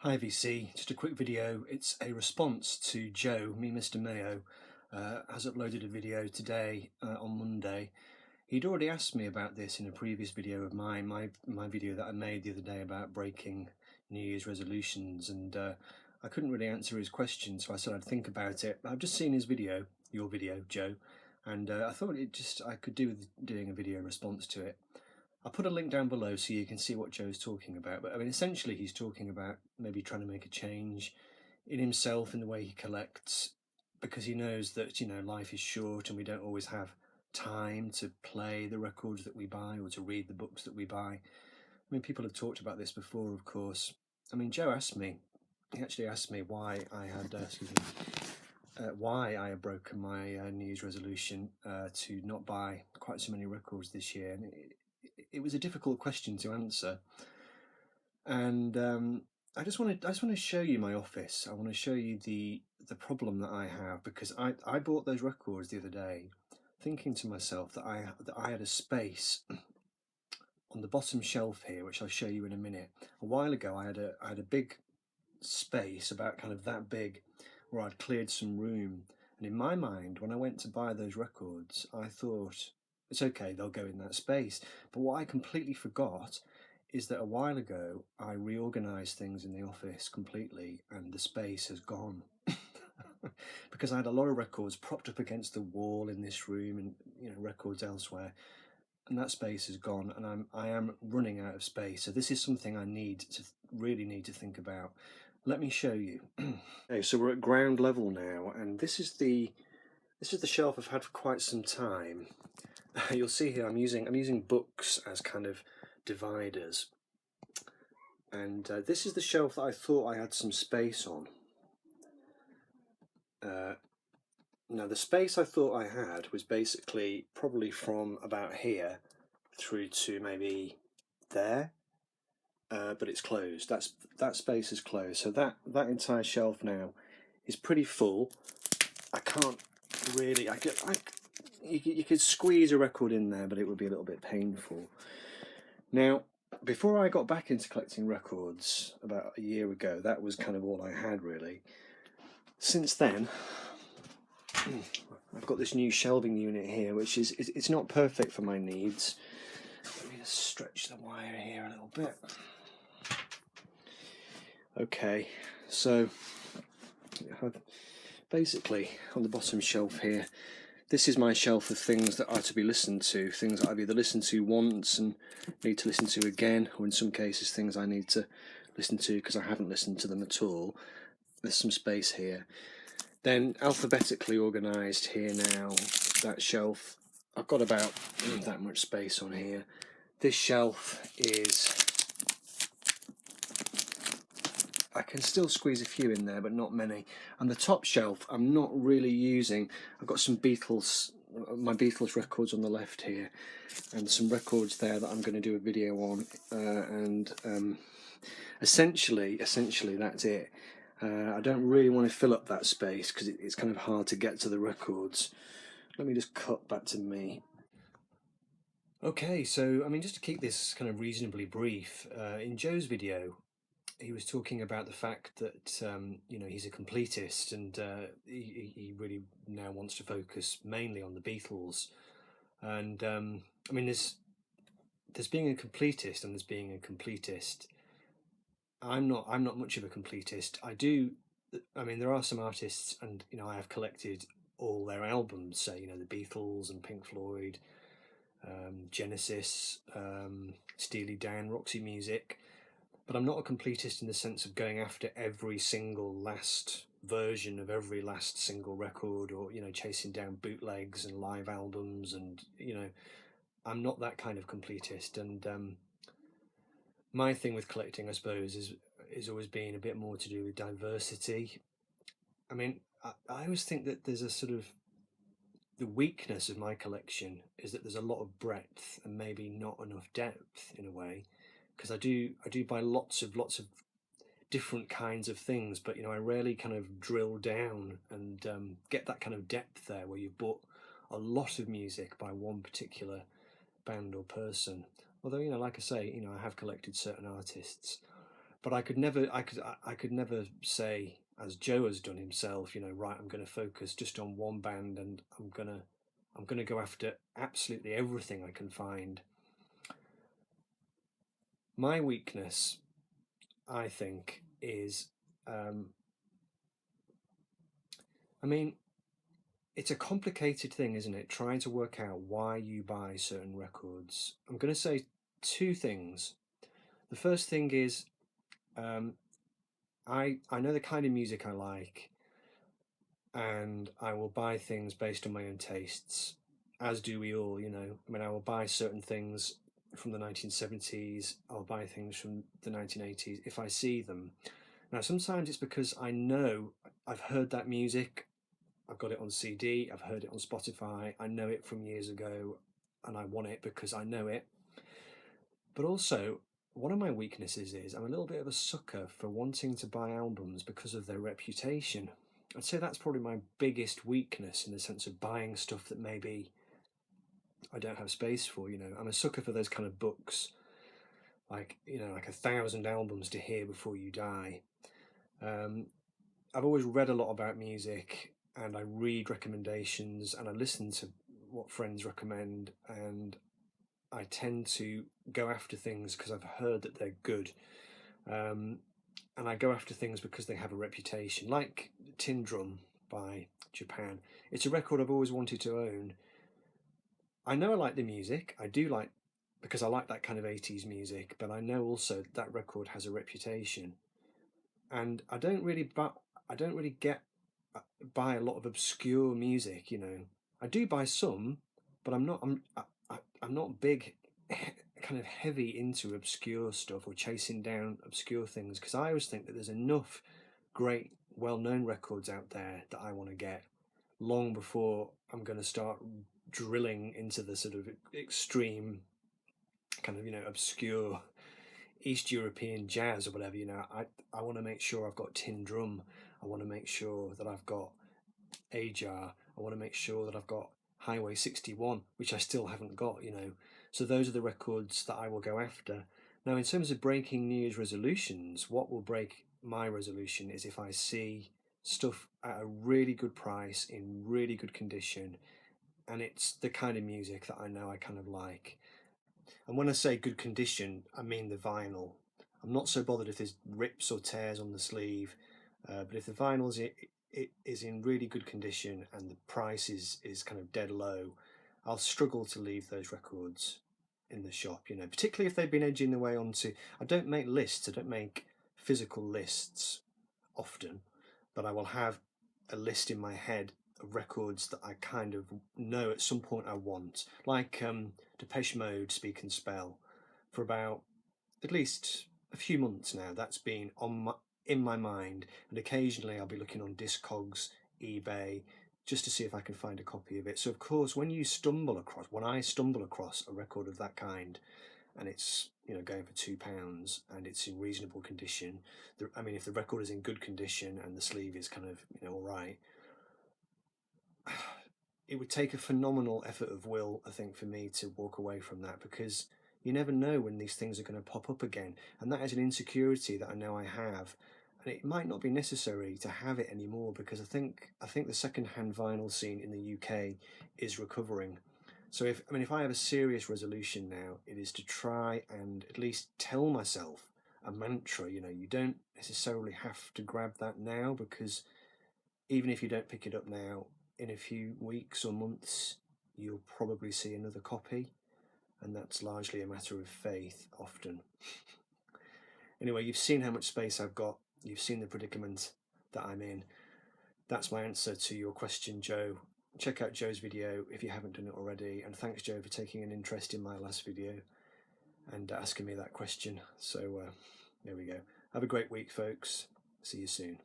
Hi VC, just a quick video. It's a response to Joe, MeanMr. Mayo, has uploaded a video today on Monday. He'd already asked me about this in a previous video of mine, my video that I made the other day about breaking New Year's resolutions, and I couldn't really answer his question, so I said I'd think about it. I've just seen his video, your video, Joe, and I thought I could do with doing a video response to it. I'll put a link down below so you can see what Joe's talking about. But I mean, essentially, he's talking about maybe trying to make a change in himself in the way he collects, because he knows that, life is short and we don't always have time to play the records that we buy or to read the books that we buy. I mean, people have talked about this before, of course. I mean, Joe asked me, he actually asked me why I had, why I had broken my New Year's resolution to not buy quite so many records this year. And it was a difficult question to answer, and I just want to show you my office. I want to show you the problem that I have, because I bought those records the other day, thinking to myself that I had a space on the bottom shelf here, which I'll show you in a minute. A while ago, I had a big space, about kind of that big, where I'd cleared some room. And in my mind, when I went to buy those records, I thought, it's okay, they'll go in that space. But what I completely forgot is that a while ago I reorganized things in the office completely, and the space has gone. Because I had a lot of records propped up against the wall in this room, and records elsewhere, and that space is gone, and I am running out of space. So this is something I really need to think about. Let me show you. Okay, so we're at ground level now, and this is the shelf I've had for quite some time. You'll see here I'm using books as kind of dividers, and this is the shelf that I thought I had some space on. Now the space I thought I had was basically probably from about here through to maybe there, but it's closed. That space is closed, so that entire shelf now is pretty full. I can't really. You could squeeze a record in there, but it would be a little bit painful. Now, before I got back into collecting records about a year ago, that was kind of all I had really. Since then, I've got this new shelving unit here, which it's not perfect for my needs. Let me just stretch the wire here a little bit. Okay, so basically on the bottom shelf here, this is my shelf of things that are to be listened to, things that I've either listened to once and need to listen to again, or in some cases things I need to listen to because I haven't listened to them at all. There's some space here. Then alphabetically organised here now, that shelf, I've got about that much space on here. This shelf is, I can still squeeze a few in there, but not many. And the top shelf I'm not really using. I've got some my Beatles records on the left here, and some records there that I'm going to do a video on, and essentially that's it. I don't really want to fill up that space because it's kind of hard to get to the records. Let me just cut back to me. Okay, so I mean, just to keep this kind of reasonably brief, in Joe's video he was talking about the fact that he's a completist, and he really now wants to focus mainly on the Beatles. And I mean, there's being a completist and there's being a completist. I'm not much of a completist. I mean, there are some artists, and I have collected all their albums, say the Beatles and Pink Floyd, Genesis, Steely Dan, Roxy Music. But I'm not a completist in the sense of going after every single last version of every last single record, or chasing down bootlegs and live albums, and I'm not that kind of completist. And my thing with collecting, I suppose, is always being a bit more to do with diversity. I mean, I always think that there's a sort of, the weakness of my collection is that there's a lot of breadth and maybe not enough depth in a way, because I do buy lots of different kinds of things, but I rarely kind of drill down and get that kind of depth there where you've bought a lot of music by one particular band or person. Although like I say, I have collected certain artists. but I could never say, as Joe has done himself, you know, right, I'm going to focus just on one band and I'm gonna go after absolutely everything I can find. My weakness, I think, is, I mean, it's a complicated thing, isn't it? Trying to work out why you buy certain records. I'm going to say two things. The first thing is, I know the kind of music I like, and I will buy things based on my own tastes, as do we all. You know, I mean, I will buy certain things from the 1970s. I'll buy things from the 1980s if I see them. Now, sometimes it's because I know I've heard that music. I've got it on CD, I've heard it on Spotify, I know it from years ago, and I want it because I know it. But also, one of my weaknesses is I'm a little bit of a sucker for wanting to buy albums because of their reputation. I'd say that's probably my biggest weakness, in the sense of buying stuff that maybe I don't have space for. You know, I'm a sucker for those kind of books, like, you know, like 1,000 albums to hear before you die. I've always read a lot about music, and I read recommendations, and I listen to what friends recommend, and I tend to go after things because I've heard that they're good. And I go after things because they have a reputation, like Tin Drum by Japan. It's a record I've always wanted to own. I know I like the music, I do like, because I like that kind of 80s music, but I know also that record has a reputation. And I don't really get buy a lot of obscure music. You know, I do buy some, but I'm not big, kind of heavy into obscure stuff or chasing down obscure things, because I always think that there's enough great, well-known records out there that I want to get long before I'm going to start drilling into the sort of extreme kind of, you know, obscure East European jazz or whatever. You know, I want to make sure I've got Tin Drum. I want to make sure that I've got Ajar. I want to make sure that I've got Highway 61, which I still haven't got, you know. So those are the records that I will go after. Now, in terms of breaking New Year's resolutions, what will break my resolution is if I see stuff at a really good price, in really good condition, and it's the kind of music that I know I kind of like. And when I say good condition, I mean the vinyl. I'm not so bothered if there's rips or tears on the sleeve, but if the vinyl is in really good condition and the price is kind of dead low, I'll struggle to leave those records in the shop, you know, particularly if they've been edging their way onto. I don't make lists, I don't make physical lists often, but I will have a list in my head of records that I kind of know at some point I want, like Depeche Mode, Speak and Spell, for about at least a few months now. That's been in my mind, and occasionally I'll be looking on Discogs, eBay, just to see if I can find a copy of it. So of course, when I stumble across a record of that kind, and it's, you know, going for £2 and it's in reasonable condition, I mean, if the record is in good condition and the sleeve is kind of, you know, all right, it would take a phenomenal effort of will, I think, for me to walk away from that, because you never know when these things are going to pop up again, and that is an insecurity that I know I have, and it might not be necessary to have it anymore, because I think the second-hand vinyl scene in the UK is recovering. So if I have a serious resolution now, it is to try and at least tell myself a mantra. You know, you don't necessarily have to grab that now, because even if you don't pick it up now, in a few weeks or months, you'll probably see another copy, and that's largely a matter of faith often. Anyway, you've seen how much space I've got, you've seen the predicament that I'm in. That's my answer to your question, Joe. Check out Joe's video if you haven't done it already, and thanks, Joe, for taking an interest in my last video and asking me that question. So there we go. Have a great week, folks. See you soon.